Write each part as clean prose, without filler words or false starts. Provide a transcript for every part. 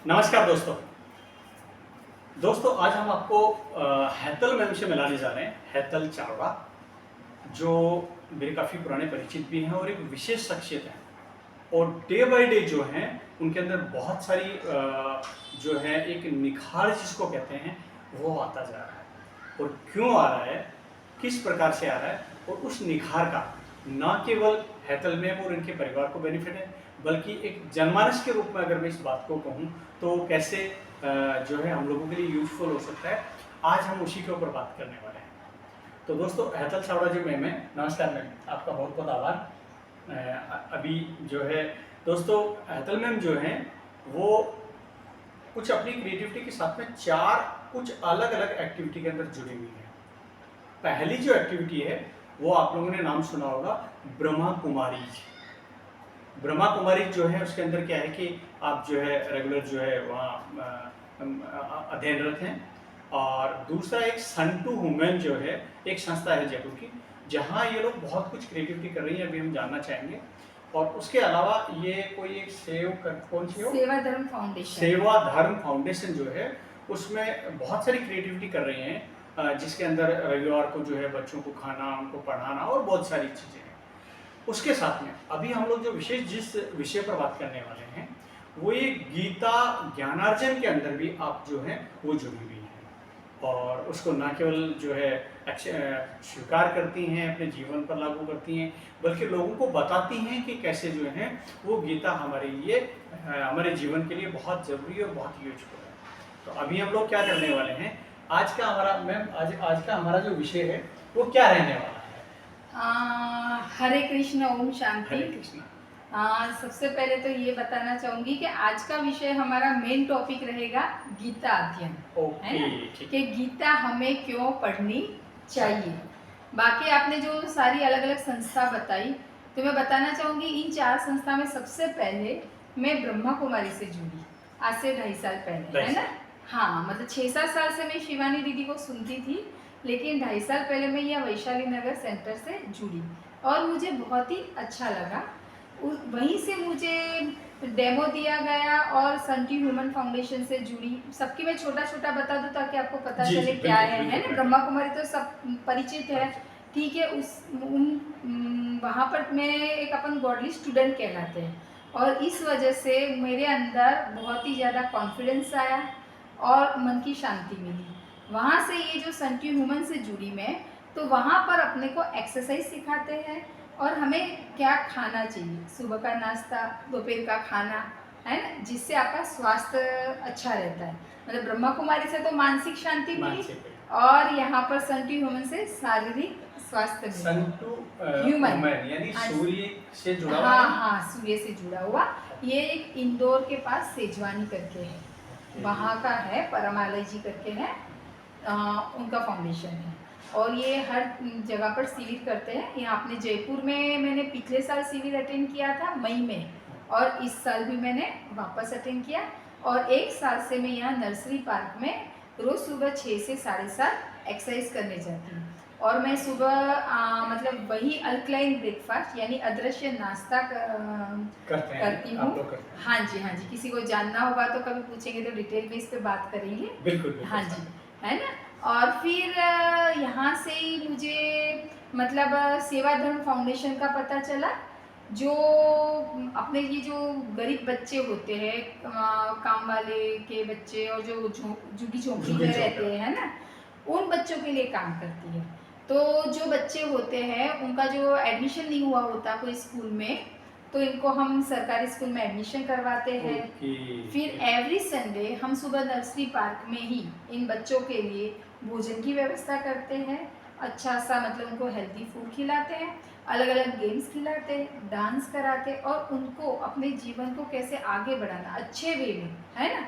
नमस्कार दोस्तों आज हम आपको हैतल मैम से मिलाने जा रहे हैं। हैतल चावड़ा जो मेरे काफ़ी पुराने परिचित भी हैं और एक विशेष शख्सियत है और डे बाय डे जो हैं उनके अंदर बहुत सारी जो है एक निखार जिसको कहते हैं वो आता जा रहा है। और क्यों आ रहा है, किस प्रकार से आ रहा है और उस निखार का न केवल हैतल मैम और इनके परिवार को बेनिफिट है बल्कि एक जनमानस के रूप में अगर मैं इस बात को कहूँ तो कैसे जो है हम लोगों के लिए यूजफुल हो सकता है, आज हम उसी के ऊपर बात करने वाले हैं। तो दोस्तों हैतल चावड़ा जी मैम है, नमस्कार मैम, आपका बहुत बहुत आभार। अभी जो है दोस्तों हैतल मैम जो हैं वो कुछ अपनी क्रिएटिविटी के साथ में चार कुछ अलग अलग एक्टिविटी के अंदर जुड़ी हुई है। पहली जो एक्टिविटी है वो आप लोगों ने नाम सुना होगा ब्रह्मा कुमारीज। ब्रह्मा कुमारी जो है उसके अंदर क्या है कि आप जो है रेगुलर जो है वहाँ अध्ययनरत हैं। और दूसरा एक सन टू वुमेन जो है एक संस्था है जयपुर की, जहाँ ये लोग बहुत कुछ क्रिएटिविटी कर रही हैं, अभी हम जानना चाहेंगे। और उसके अलावा ये कोई एक कौन सी हो, सेवा धर्म फाउंडेशन, सेवा धर्म फाउंडेशन जो है उसमें बहुत सारी क्रिएटिविटी कर रही हैं, जिसके अंदर रविवार को जो है बच्चों को खाना, उनको पढ़ाना और बहुत सारी चीज़ें हैं। उसके साथ में अभी हम लोग जिस विषय पर बात करने वाले हैं वो ये गीता ज्ञानार्जन के अंदर भी आप जो है वो जुड़ी हुई हैं और उसको न केवल जो है स्वीकार करती हैं, अपने जीवन पर लागू करती हैं, बल्कि लोगों को बताती हैं कि कैसे जो है वो गीता हमारे लिए हमारे जीवन के लिए बहुत ज़रूरी और बहुत यूजफुल है। तो अभी हम लोग क्या करने वाले हैं, आज का हमारा मैम आज का हमारा जो विषय है वो क्या रहने वाला है? हरे कृष्ण, ओम शांति। हरे कृष्ण। सबसे पहले तो ये बताना चाहूंगी कि आज का विषय हमारा मेन टॉपिक रहेगा गीता अध्ययन, है ना, कि गीता हमें क्यों पढ़नी चाहिए। बाकी आपने जो सारी अलग अलग संस्था बताई तो मैं बताना चाहूंगी इन चार संस्था में सबसे पहले मैं ब्रह्मा कुमारी से जुड़ी आज से 2.5 साल पहले, है ना। हाँ, मतलब 6-7 साल से मैं शिवानी दीदी को सुनती थी, लेकिन 2.5 साल पहले मैं यह वैशाली नगर सेंटर से जुड़ी और मुझे बहुत ही अच्छा लगा। वहीं से मुझे डेमो दिया गया और सन टू वुमेन फाउंडेशन से जुड़ी। सबकी मैं छोटा छोटा बता दूं ताकि आपको पता चले क्या है ना। ब्रह्मा कुमारी तो सब परिचित है, ठीक है। वहाँ पर मैं एक अपन गॉडली स्टूडेंट कहलाते हैं और इस वजह से मेरे अंदर बहुत ही ज़्यादा कॉन्फिडेंस आया और मन की शांति मिली। वहाँ से ये जो सन टू वुमेन से जुड़ी मैं, तो वहाँ पर अपने को एक्सरसाइज सिखाते हैं और हमें क्या खाना चाहिए, सुबह का नाश्ता, दोपहर का खाना, है ना, जिससे आपका स्वास्थ्य अच्छा रहता है। मतलब ब्रह्मा कुमारी से तो मानसिक शांति मिली और यहाँ पर सन टू वुमेन से शारीरिक स्वास्थ्य मिला। सन टू वुमेन यानी सूर्य से जुड़ा हुआ। हाँ, सूर्य से जुड़ा हुआ। ये एक इंदौर के पास सेजवानी करके है, वहाँ का है, परमालय जी करके है, उनका फाउंडेशन है और ये हर जगह पर शिविर करते हैं। यहाँ अपने जयपुर में मैंने पिछले साल शिविर अटेंड किया था मई में, और इस साल भी मैंने वापस अटेंड किया। और 1 साल से मैं यहाँ नर्सरी पार्क में रोज़ सुबह 6 से 7:30 एक्सरसाइज करने जाती हूँ। और मैं सुबह मतलब वही अल्कलाइन ब्रेकफास्ट यानी अदृश्य नाश्ता करती हूँ। हाँ जी, किसी को जानना होगा तो कभी पूछेंगे तो डिटेल में इस पर बात करेंगे। बिल्कुल। हाँ जी, है ना। और फिर यहाँ से ही मुझे मतलब सेवा धर्म फाउंडेशन का पता चला, जो अपने ये जो गरीब बच्चे होते हैं, काम वाले के बच्चे और जो झुग्गी झोंपड़ी में रहते हैं, है ना, उन बच्चों के लिए काम करती है। तो जो बच्चे होते हैं उनका जो एडमिशन नहीं हुआ होता कोई स्कूल में, तो इनको हम सरकारी स्कूल में एडमिशन करवाते हैं। फिर एवरी संडे हम सुबह नर्सरी पार्क में ही इन बच्चों के लिए भोजन की व्यवस्था करते हैं, अच्छा सा मतलब उनको हेल्दी फूड खिलाते हैं, अलग अलग गेम्स खिलाते हैं, डांस कराते हैं और उनको अपने जीवन को कैसे आगे बढ़ाना अच्छे वे में, है ना,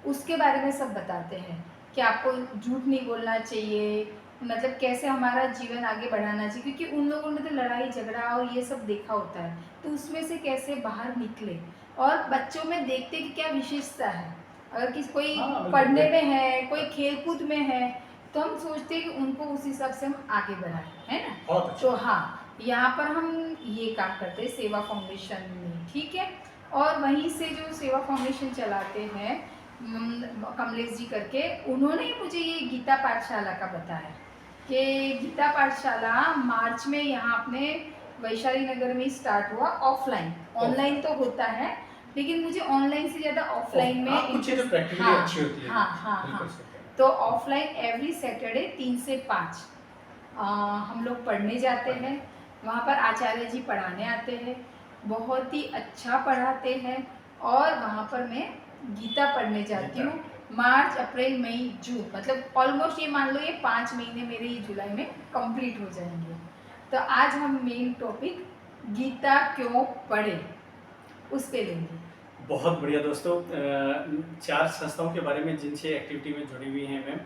उसके बारे में सब बताते हैं कि आपको झूठ नहीं बोलना चाहिए, मतलब कैसे हमारा जीवन आगे बढ़ाना चाहिए, क्योंकि उन लोगों ने तो लड़ाई झगड़ा और ये सब देखा होता है, तो उसमें से कैसे बाहर निकले। और बच्चों में देखते कि क्या विशेषता है, अगर किसी कोई पढ़ने में है, कोई खेलकूद में है, तो हम सोचते हैं कि उनको उस हिसाब से हम आगे बढ़ाएं, है ना। तो हाँ, यहाँ पर हम ये काम करते हैं सेवा फाउंडेशन में, ठीक है। और वहीं से जो सेवा फाउंडेशन चलाते हैं कमलेश जी करके, उन्होंने ही मुझे ये गीता पाठशाला का बताया कि गीता पाठशाला मार्च में यहाँ अपने वैशाली नगर में स्टार्ट हुआ ऑफलाइन। ऑनलाइन तो होता है, लेकिन मुझे ऑनलाइन से ज़्यादा ऑफलाइन में कुछ चीज़ें प्रैक्टिकली हाँ अच्छी होती है। हाँ हाँ हाँ। तो ऑफलाइन एवरी सैटरडे 3 से 5 हम लोग पढ़ने जाते हैं। वहाँ पर आचार्य जी पढ़ाने आते हैं, बहुत ही अच्छा पढ़ाते हैं। और वहाँ पर मैं गीता पढ़ने जाती हूँ मार्च, अप्रैल, मई, जून, मतलब ऑलमोस्ट ये मान लो ये 5 महीने मेरे ये जुलाई में कंप्लीट हो जाएंगे। तो आज हम मेन टॉपिक गीता क्यों पढ़े उस पे लेंगे। बहुत बढ़िया दोस्तों, 4 संस्थाओं के बारे में जिनसे एक्टिविटी में जुड़ी हुई हैं मैम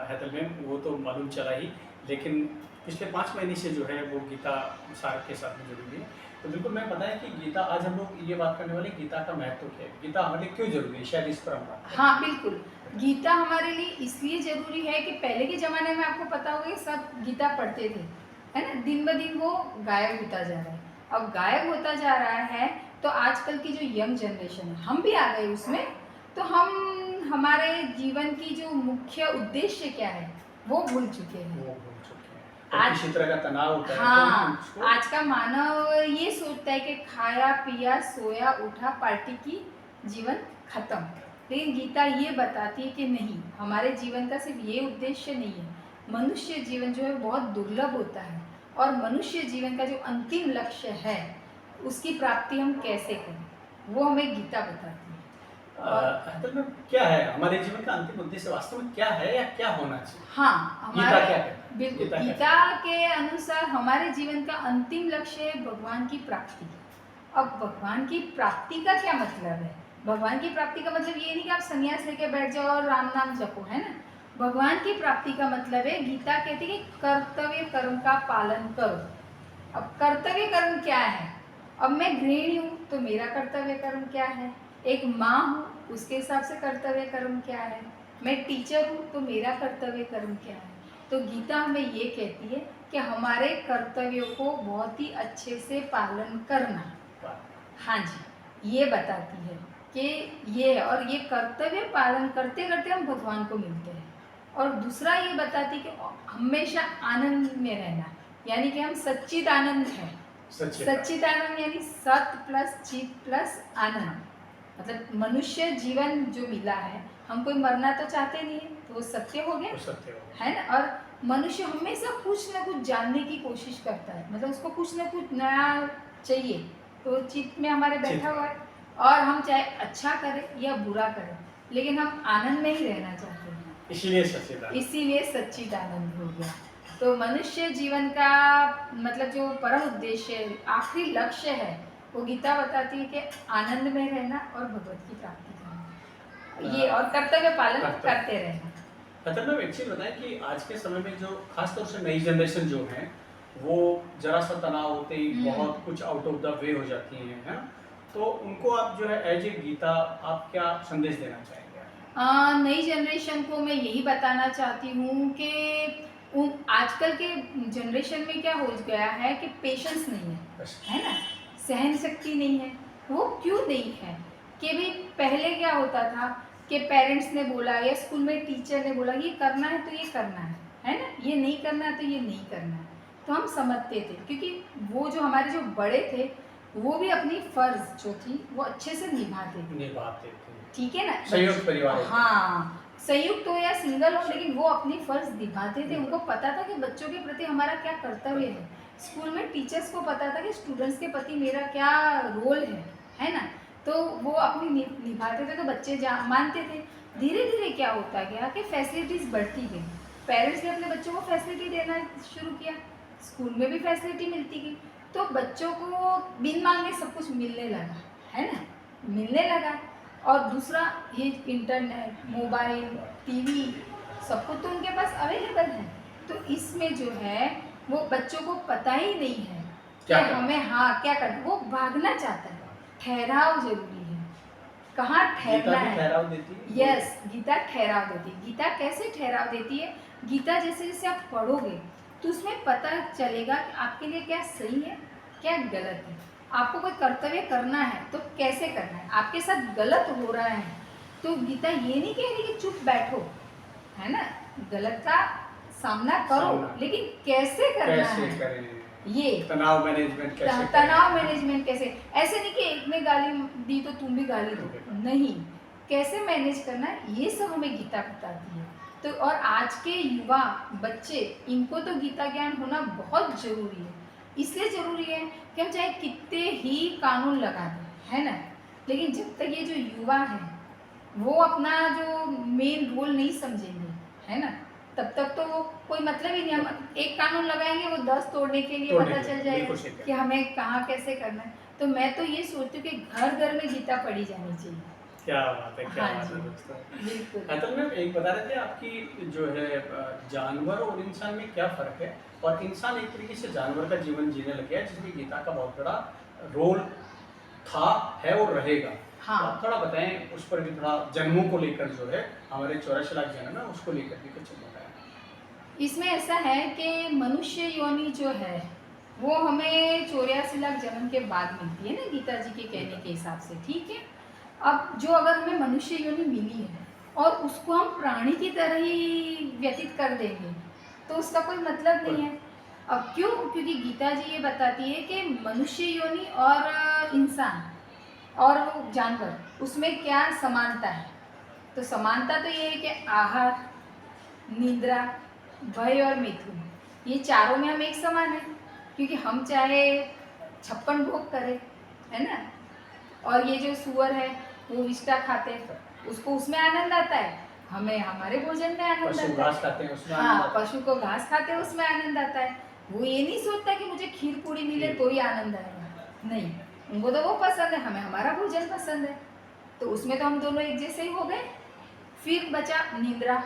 हैदल मैम, वो तो मालूम चला ही, लेकिन पिछले 5 महीने से जो है वो गीता सार के साथ में जुड़ी हुई है। तो बिल्कुल मैं पता है कि गीता, आज हम लोग ये बात करने वाले गीता का महत्व क्या है, गीता हमारे लिए क्यों जरूरी है, शायद इस पर हम बात करें। हाँ बिल्कुल, गीता हमारे लिए इसलिए जरूरी है कि पहले के ज़माने में आपको पता होगा सब गीता पढ़ते थे, है ना। दिन ब दिन वो गायब होता जा रहा है। अब गायब होता जा रहा है तो आजकल की जो यंग जनरेशन है, हम भी आ गए उसमें, तो हम हमारे जीवन की जो मुख्य उद्देश्य क्या है वो भूल चुके हैं। आज किसी तरह का तनाव होता है। हाँ, आज का मानव ये सोचता है कि खाया पिया सोया उठा पार्टी की जीवन खत्म। लेकिन गीता ये बताती है कि नहीं, हमारे जीवन का सिर्फ ये उद्देश्य नहीं है। मनुष्य जीवन जो है बहुत दुर्लभ होता है, और मनुष्य जीवन का जो अंतिम लक्ष्य है उसकी प्राप्ति हम कैसे करें, वो हमें गीता बताती है। हैदल मैम, क्या है हमारे जीवन का अंतिम उद्देश्य, वास्तव में क्या है या क्या होना चाहिए? हाँ, गीता क्या कहता है? बिल्कुल, गीता के अनुसार हमारे जीवन का अंतिम लक्ष्य है भगवान की प्राप्ति। अब भगवान की प्राप्ति का क्या मतलब है? भगवान की प्राप्ति का मतलब ये नहीं कि आप संन्यास लेके बैठ जाओ और राम नाम जपो, है ना। भगवान की प्राप्ति का मतलब है, गीता कहती है कि कर्तव्य कर्म का पालन करो। अब कर्तव्य कर्म क्या है? अब मैं गृहिणी हूँ तो मेरा कर्तव्य कर्म क्या है, एक माँ हूँ उसके हिसाब से कर्तव्य कर्म क्या है, मैं टीचर हूँ तो मेरा कर्तव्य कर्म क्या है। तो गीता हमें ये कहती है कि हमारे कर्तव्यों को बहुत ही अच्छे से पालन करना। हाँ जी, ये बताती है कि ये है, और ये कर्तव्य पालन करते करते हम भगवान को मिलते हैं। और दूसरा ये बताती कि हमेशा आनंद में रहना, यानी कि हम सच्चित आनंद हैं। सच्चित आनंद यानी सत प्लस चित प्लस आनंद, मतलब मनुष्य जीवन जो मिला है, हम कोई मरना तो चाहते नहीं है, तो वो सत्य हो गया, है ना। और मनुष्य हमेशा कुछ ना कुछ जानने की कोशिश करता है, मतलब उसको कुछ ना कुछ नया चाहिए, तो चित्त में हमारे बैठा हुआ है। और हम चाहे अच्छा करें या बुरा करें, लेकिन हम आनंद में ही रहना चाहते हैं, इसीलिए सच्चिदानंद हो गया। तो मनुष्य जीवन का मतलब जो परम उद्देश्य है, आखिरी लक्ष्य है, वो गीता बताती है कि आनंद में रहना और भगवत की प्राप्ति करना, ये, और कर्तव्य पालन करते रहना। मतलब मैम एक चीज़ बताएं कि आज के समय में जो खासतौर से नई जनरेशन जो है, वो जरा सा तनाव होते ही बहुत कुछ आउट ऑफ द वे हो जाती हैं, है ना। तो उनको आप जो है एज ए गीता आप क्या संदेश देना चाहेंगे? नई जनरेशन को मैं यही बताना चाहती हूँ कि आजकल के जनरेशन में क्या हो गया है कि पेशेंस नहीं है ना, सहन शक्ति नहीं है। वो क्यों नहीं है कि भाई पहले क्या होता था कि पेरेंट्स ने बोला या स्कूल में टीचर ने बोला ये करना है तो ये करना है ना, ये नहीं करना है तो ये नहीं करना है, तो हम समझते थे, क्योंकि वो जो हमारे जो बड़े थे वो भी अपनी फर्ज जो थी वो अच्छे से निभाते थे, ठीक है ना। संयुक्त परिवार, हाँ, संयुक्त हो या सिंगल हो, लेकिन वो अपनी फर्ज निभाते थे। उनको पता था कि बच्चों के प्रति हमारा क्या कर्तव्य है। स्कूल में टीचर्स को पता था कि स्टूडेंट्स के प्रति मेरा क्या रोल है ना, तो वो अपनी निभाते थे, तो बच्चे मानते थे। धीरे धीरे क्या होता गया कि फैसिलिटीज़ बढ़ती गई, पेरेंट्स ने अपने बच्चों को फैसिलिटी देना शुरू किया, स्कूल में भी फैसिलिटी मिलती गई, तो बच्चों को बिन मांगे सब कुछ मिलने लगा, है ना, मिलने लगा। और दूसरा ये इंटरनेट, मोबाइल, टीवी, सब कुछ तो उनके पास अवेलेबल है, तो इसमें जो है वो बच्चों को पता ही नहीं है कि हमें क्या करना। वो भागना चाहता है, ठहराव जरूरी है, कहाँ ठहरना है। ठहराव देती है। यस, गीता ठहराव देती है। गीता कैसे ठहराव देती है? गीता जैसे जैसे आप पढ़ोगे तो उसमें पता चलेगा कि आपके लिए क्या सही है क्या गलत है। आपको कोई कर्तव्य करना है तो कैसे करना है, आपके साथ गलत हो रहा है तो गीता ये नहीं कह रही कि चुप बैठो, है ना, गलत का सामना करो, लेकिन कैसे करना कैसे है, करें, ये तनाव मैनेजमेंट कैसे करें, तनाव मैनेजमेंट कैसे, ऐसे नहीं कि एक ने गाली दी तो तुम भी गाली दो, नहीं, कैसे मैनेज करना है ये सब हमें गीता बताती है। तो और आज के युवा बच्चे, इनको तो गीता ज्ञान होना बहुत जरूरी है। इसलिए जरूरी है कि हम चाहे कितने ही कानून लगा दें, है ना, लेकिन जब तक ये जो युवा है वो अपना जो मेन रोल नहीं समझेंगे, है ना, तब तक तो वो कोई मतलब ही नहीं। हम एक कानून लगाएंगे वो 10 तोड़ने के लिए पता चल जाएगा कि हमें कहाँ कैसे करना है। तो मैं तो ये सोचती हूँ कि घर घर में गीता पढ़ी जानी चाहिए। क्या बात है, क्या बात है दोस्तों। बिल्कुल। में एक बता रहे थे आपकी जो है जानवर और इंसान में क्या फर्क है, और इंसान एक तरीके से जानवर का जीवन जीने लग गया है जिसमें गीता का बहुत बड़ा रोल था, है और रहेगा। हाँ। तो आप थोड़ा बताएं उस पर भी, थोड़ा जन्मों को लेकर जो है हमारे 84 लाख जन्म है उसको लेकर भी कुछ बताएं। इसमें ऐसा है कि मनुष्य योनि जो है वो हमें 84 लाख जन्म के बाद मिलती है ना, गीता जी के कहने के हिसाब से, ठीक है। अब जो अगर हमें मनुष्य योनि मिली है और उसको हम प्राणी की तरह ही व्यतीत कर देंगे तो उसका कोई मतलब नहीं है। अब क्यों? क्योंकि गीता जी ये बताती है कि मनुष्य योनि और इंसान और वो जानवर, उसमें क्या समानता है। तो समानता तो ये है कि आहार, निद्रा, भय और मिथुन, ये चारों में हम एक समान है, क्योंकि हम चाहे 56 भोग करें, है ना, और ये जो सुअर है वो विष्टा खाते हैं, उसको उसमें आनंद आता है, हमें हमारे भोजन में आनंद आता है। घास खाते हैं उसमें हाँ, पशु को घास खाते हैं उसमें आनंद आता है। वो ये नहीं सोचता कि मुझे खीर पूरी मिले तो ही आनंद आएगा, नहीं, उनको तो वो पसंद है, हमें हमारा भोजन पसंद है, तो उसमें तो हम दोनों एक जैसे ही हो गए। फिर बचा निद्रा,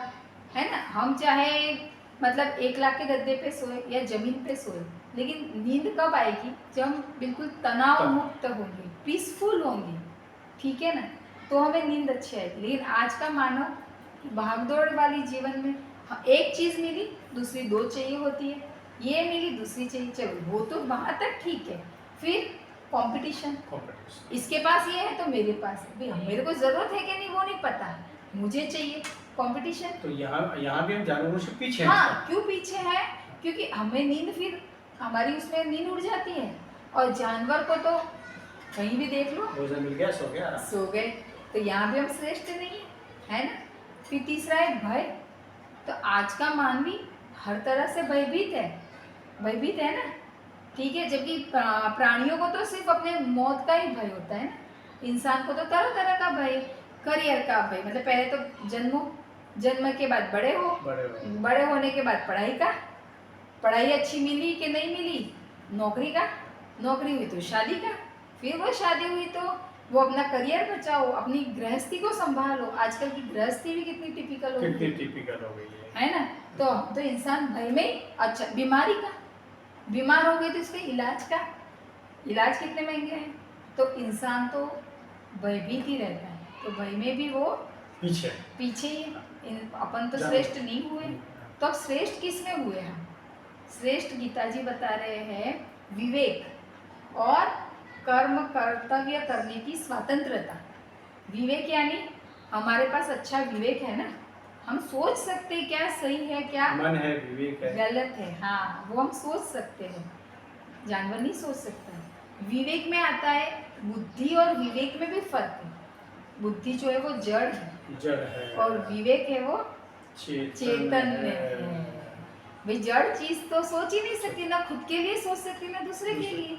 है ना, हम चाहे मतलब 1 लाख के गद्दे पे सोए या जमीन पे सोए, लेकिन नींद कब आएगी? जब हम बिल्कुल तनाव मुक्त होंगे, पीसफुल होंगे, ठीक है ना, तो हमें नींद अच्छी आएगी। लेकिन आज का मानव भागदौड़ वाली जीवन में एक चीज़ मिली, दूसरी 2 चाहिए होती है, ये मिली दूसरी चाहिए, चलो वो तो वहाँ तक ठीक है। फिर कंपटीशन, इसके पास ये है तो मेरे पास है, भाई मेरे को ज़रूरत है कि नहीं वो नहीं पता, मुझे चाहिए कंपटीशन। तो यहाँ भी हम जानवरों से पीछे हाँ, हैं। क्यों पीछे है? क्योंकि हमें नींद, फिर हमारी उसमें नींद उड़ जाती है, और जानवर को तो कहीं भी देख लो, भोजन मिल गया, सो गए, तो यहाँ भी हम श्रेष्ठ नहीं है ना। फिर तीसरा है भय, तो आज का मानवी हर तरह से भयभीत है ना, ठीक है, जबकि प्राणियों को तो सिर्फ अपने मौत का ही भय होता है ना, इंसान को तो तरह तरह का भय, करियर का भय, मतलब पहले तो जन्म के बाद बड़े होने के बाद पढ़ाई अच्छी मिली कि नहीं मिली, नौकरी हुई तो शादी का, फिर वो शादी हुई तो वो अपना करियर बचाओ, अपनी गृहस्थी को संभालो। आजकल की गृहस्थी भी कितनी टिपिकल हो गई है ना, तो इंसान भय में, अच्छा बीमार हो गए तो इसके इलाज कितने महंगे हैं, तो इंसान तो भयभीत ही रहता है, तो भय में भी वो पीछे ही है। अपन तो श्रेष्ठ नहीं हुए, तो अब श्रेष्ठ किस में हुए हम? श्रेष्ठ गीता जी बता रहे हैं विवेक और कर्म कर्तव्य करने की स्वतंत्रता। विवेक यानी हमारे पास अच्छा विवेक है ना, हम सोच सकते हैं क्या सही है, क्या मन है, विवेक है, गलत है, हाँ वो हम सोच सकते हैं, जानवर नहीं सोच सकता है। विवेक में आता है बुद्धि, और विवेक में भी फर्क है। बुद्धि जो है वो जड़ है और विवेक है वो चेतन है। भाई जड़ चीज तो सोच ही नहीं सकती, ना खुद के लिए सोच सकती ना दूसरे के लिए।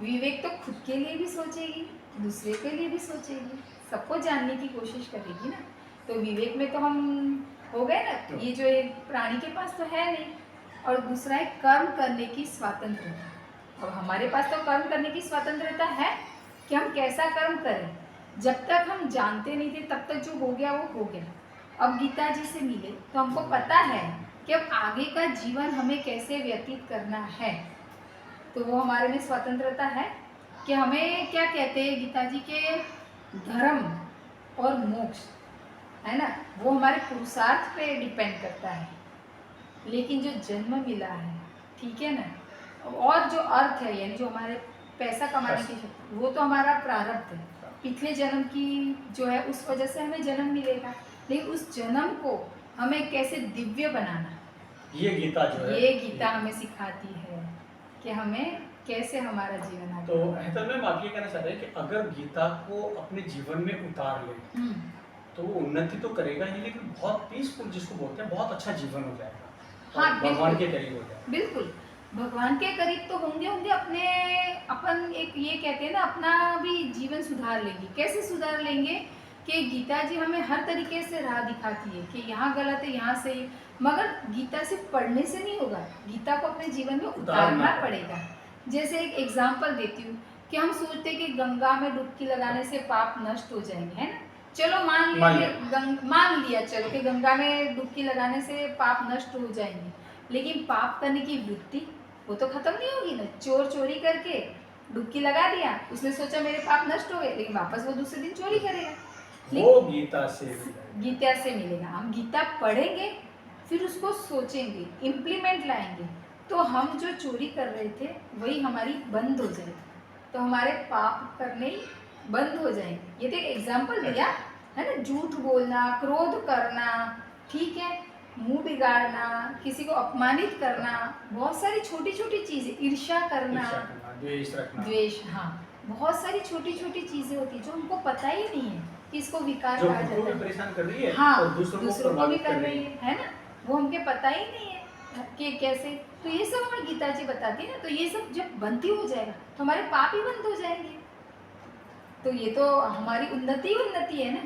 विवेक तो खुद के लिए भी सोचेगी, दूसरे के लिए भी सोचेगी, सबको जानने की कोशिश करेगी ना। तो विवेक में तो हम हो गए ना, ये जो एक प्राणी के पास तो है नहीं। और दूसरा है कर्म करने की स्वतंत्रता। अब हमारे पास तो कर्म करने की स्वतंत्रता है कि हम कैसा कर्म करें। जब तक हम जानते नहीं थे तब तक जो हो गया वो हो गया। अब गीता जी से मिले तो हमको पता है कि अब आगे का जीवन हमें कैसे व्यतीत करना है, तो वो हमारे में स्वतंत्रता है कि हमें क्या कहते हैं गीता जी के धर्म और मोक्ष, है ना, वो हमारे पुरुषार्थ पे डिपेंड करता है। लेकिन जो जन्म मिला है, ठीक है ना, और जो अर्थ है यानी जो हमारे पैसा कमाने की शक्ति, वो तो हमारा प्रारब्ध है। पिछले जन्म की जो है उस वजह से हमें जन्म मिलेगा, लेकिन उस जन्म को हमें कैसे दिव्य बनाना, ये गीता जो है, ये गीता हमें सिखाती है कि हमें कैसे हमारा जीवन आगे तो हेतल मैम आप ये कहना चाह रहे हैं कि अगर गीता को अपने जीवन में उतार ले तो वो उन्नति तो करेगा ही, लेकिन बहुत पीसफुल जिसको बोलते हैं बहुत अच्छा जीवन हो जाएगा। हाँ, भगवान के करीब हो जाएगा। बिल्कुल भगवान के करीब तो होंगे होंगे, अपने अपन एक ये कहते हैं ना, अपना भी जीवन सुधार लेंगे। कैसे सुधार लेंगे कि गीता जी हमें हर तरीके से राह दिखाती है कि यहाँ गलत है, यहाँ सही, मगर गीता सिर्फ पढ़ने से नहीं होगा, गीता को अपने जीवन में उतारना पड़ेगा। जैसे एक एग्जाम्पल देती हूँ कि हम सोचते हैं कि गंगा में डुबकी लगाने से पाप नष्ट हो जाएंगे, है ना। चलो मान लिया चलो कि गंगा में डुबकी लगाने से पाप नष्ट हो जाएंगे, लेकिन पाप करने की वृत्ति वो तो खत्म नहीं होगी ना। चोर चोरी करके डुबकी लगा दिया, उसने सोचा मेरे पाप नष्ट हो गए, लेकिन वापस वो दूसरे दिन चोरी करेगा। वो गीता से मिलेगा। हम गीता पढ़ेंगे, फिर उसको सोचेंगे, इम्प्लीमेंट लाएंगे, तो हम जो चोरी कर रहे थे वही हमारी बंद हो जाएगी, तो हमारे पाप करने ही बंद हो जाएंगे। ये तो एक एग्जाम्पल दिया है ना। झूठ बोलना, क्रोध करना, ठीक है, मुंह बिगाड़ना, किसी को अपमानित करना, बहुत सारी छोटी छोटी चीजें, ईर्ष्या करना, द्वेष, हाँ, बहुत सारी छोटी छोटी चीजें होती है जो हमको पता ही नहीं है कि इसको विकार कहा जाता है। परेशान कर रही है, हाँ, और दूसरों को भी कर रही है ना, वो हमके पता ही नहीं है कि कैसे। तो ये सब हमें गीता जी बताती है ना, तो ये सब जब बंदी हो जाएगा तो हमारे पाप ही बंद हो जाएंगे, तो ये तो हमारी उन्नति है ना।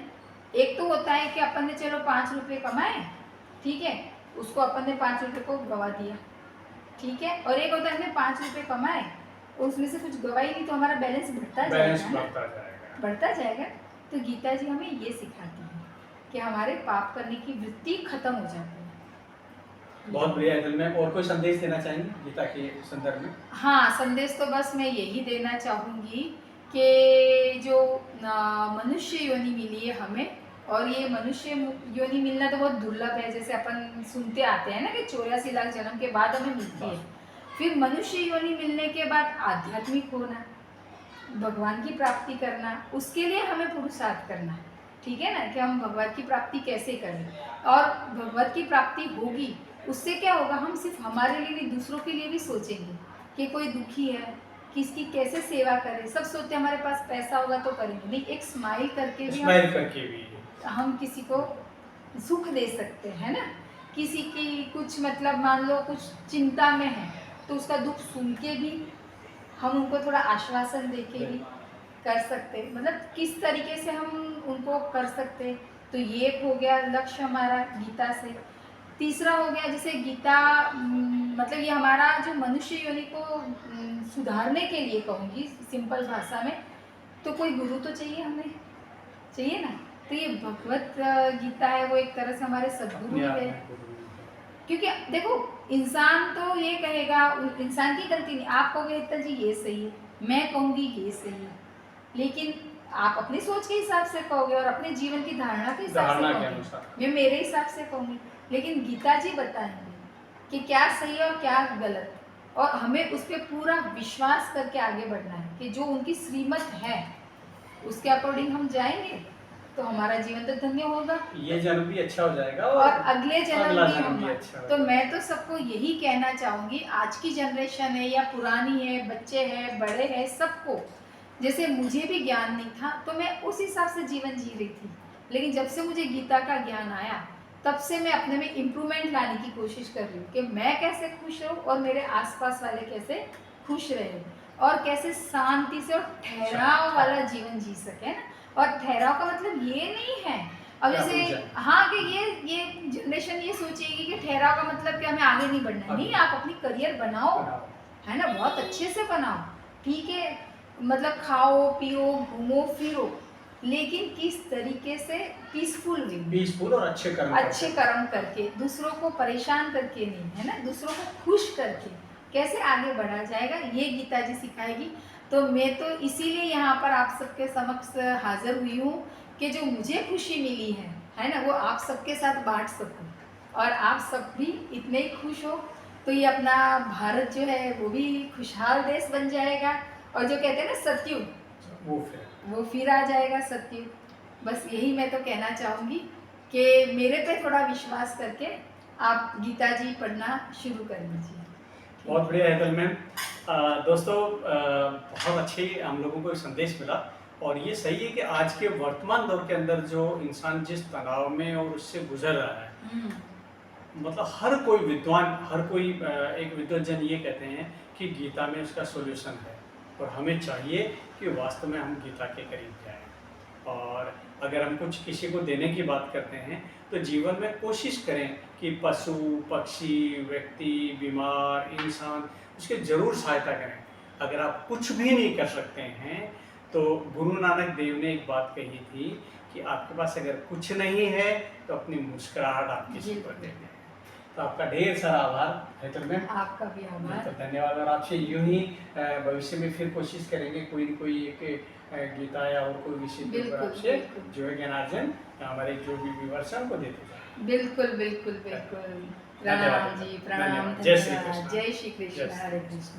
एक तो होता है कि अपन ने चलो 5 रुपए कमाए, ठीक है, उसको अपन ने 5 रुपए को गवा दिया, ठीक है, और एक होता है हमने 5 रुपए कमाए और उसमें से कुछ गवा ही नहीं, तो हमारा बैलेंस बढ़ता जाएगा। तो गीता जी हमें ये सिखाती है कि हमारे पाप करने की वृत्ति खत्म हो जाती है। बहुत बढ़िया है। मैं और कोई संदेश देना चाहेंगे गीता के संदर्भ में? हाँ, संदेश तो बस मैं यही देना चाहूँगी कि जो मनुष्य योनि मिली है हमें, और ये मनुष्य योनि मिलना तो बहुत दुर्लभ है, जैसे अपन सुनते आते हैं ना कि 84 लाख जन्म के बाद हमें मिलती है। फिर मनुष्य योनि मिलने के बाद आध्यात्मिक होना, भगवान की प्राप्ति करना, उसके लिए हमें पुरुषार्थ करना, ठीक है ना, कि हम भगवान की प्राप्ति कैसे करें। और भगवत की प्राप्ति होगी, उससे क्या होगा, हम सिर्फ हमारे लिए नहीं दूसरों के लिए भी सोचेंगे कि कोई दुखी है, किसकी कैसे सेवा करें। सब सोचते हमारे पास पैसा होगा तो करेंगे, नहीं, एक स्माइल करके भी हम किसी को सुख दे सकते हैं ना। किसी की कुछ मतलब मान लो कुछ चिंता में है, तो उसका दुख सुन के भी हम उनको थोड़ा आश्वासन दे के भी कर सकते, मतलब किस तरीके से हम उनको कर सकते। तो ये हो गया लक्ष्य हमारा गीता से। तीसरा हो गया जैसे गीता मतलब ये हमारा जो मनुष्य योनि को सुधारने के लिए कहूँगी सिंपल भाषा में, तो कोई गुरु तो चाहिए, हमें चाहिए ना। तो ये भगवत गीता है, वो एक तरह से हमारे सद्गुरु है। क्योंकि देखो इंसान तो ये कहेगा, इंसान की गलती नहीं, आप कहोगे इतना जी ये सही है, मैं कहूँगी ये सही है, लेकिन आप अपनी सोच के हिसाब से कहोगे और अपने जीवन की धारणा के हिसाब से कहोगे, मैं मेरे हिसाब से कहूँगी, लेकिन गीता जी बताएंगे कि क्या सही है और क्या गलत, और हमें उस पर पूरा विश्वास करके आगे बढ़ना है कि जो उनकी श्रीमत है उसके अकॉर्डिंग हम जाएंगे तो हमारा जीवन तो धन्य होगा, ये जन्म भी अच्छा हो जाएगा और अगले जन्म भी होगा। तो मैं तो सबको यही कहना चाहूँगी, आज की जनरेशन है या पुरानी है, बच्चे हैं, बड़े हैं, सबको, जैसे मुझे भी ज्ञान नहीं था तो मैं उस हिसाब से जीवन जी रही थी, लेकिन जब से मुझे गीता का ज्ञान आया तब से मैं अपने में इम्प्रूवमेंट लाने की कोशिश कर रही हूँ कि मैं कैसे खुश रहूँ और मेरे आसपास वाले कैसे खुश रहे और कैसे शांति से और ठहराव वाला जीवन जी सके ना। और ठहराव का मतलब ये नहीं है अब जैसे हाँ कि ये जनरेशन ये सोचेगी कि ठहराव का मतलब कि हमें आगे नहीं बढ़ना, नहीं, आप अपनी करियर बनाओ, है ना, बहुत अच्छे से बनाओ, ठीक है, मतलब खाओ पियो घूमो फिरो, लेकिन किस तरीके से पीसफुल और अच्छे कर्म करके, दूसरों को परेशान करके नहीं, है ना, दूसरों को खुश करके कैसे आगे बढ़ा जाएगा, ये गीता जी सिखाएगी। तो मैं तो इसीलिए यहाँ पर आप सबके समक्ष हाजिर हुई हूँ कि जो मुझे खुशी मिली है ना, वो आप सबके साथ बांट सकूँ और आप सब भी इतने ही खुश हो, तो ये अपना भारत जो है वो भी खुशहाल देश बन जाएगा। और जो कहते हैं ना सतयुग, वो फिर वो फिर आ जाएगा सत्युग। बस यही मैं तो कहना चाहूँगी कि मेरे पे थोड़ा विश्वास करके आप गीता जी पढ़ना शुरू कर दीजिए। बहुत बढ़िया हेतल मैम। दोस्तों बहुत अच्छी हम लोगों को एक संदेश मिला, और ये सही है कि आज के वर्तमान दौर के अंदर जो इंसान जिस तनाव में और उससे गुजर रहा है, मतलब हर कोई विद्वान, हर कोई एक विद्वजन ये कहते हैं कि गीता में उसका सॉल्यूशन है, और हमें चाहिए कि वास्तव में हम गीता के करीब जाएं। और अगर हम कुछ किसी को देने की बात करते हैं तो जीवन में कोशिश करें कि पशु पक्षी, व्यक्ति, बीमार इंसान, उसके ज़रूर सहायता करें। अगर आप कुछ भी नहीं कर सकते हैं तो गुरु नानक देव ने एक बात कही थी कि आपके पास अगर कुछ नहीं है तो अपनी मुस्कुराहट आप किसी को दे दें। तो आपका ढेर सारा आभार हेतल मैम। आपका भी आभार। तो धन्यवाद, और आपसे यूं ही भविष्य में फिर कोशिश करेंगे कोई न कोई एक गीता या और कोई विषय के ऊपर आपसे जो है ज्ञानार्जन हमारे जो भी व्यूअर्स हैं उनको देते जाए। बिल्कुल बिल्कुल बिल्कुल। प्रणाम जी, प्रणाम। जय श्री कृष्ण। जय श्री कृष्ण। हरे कृष्ण।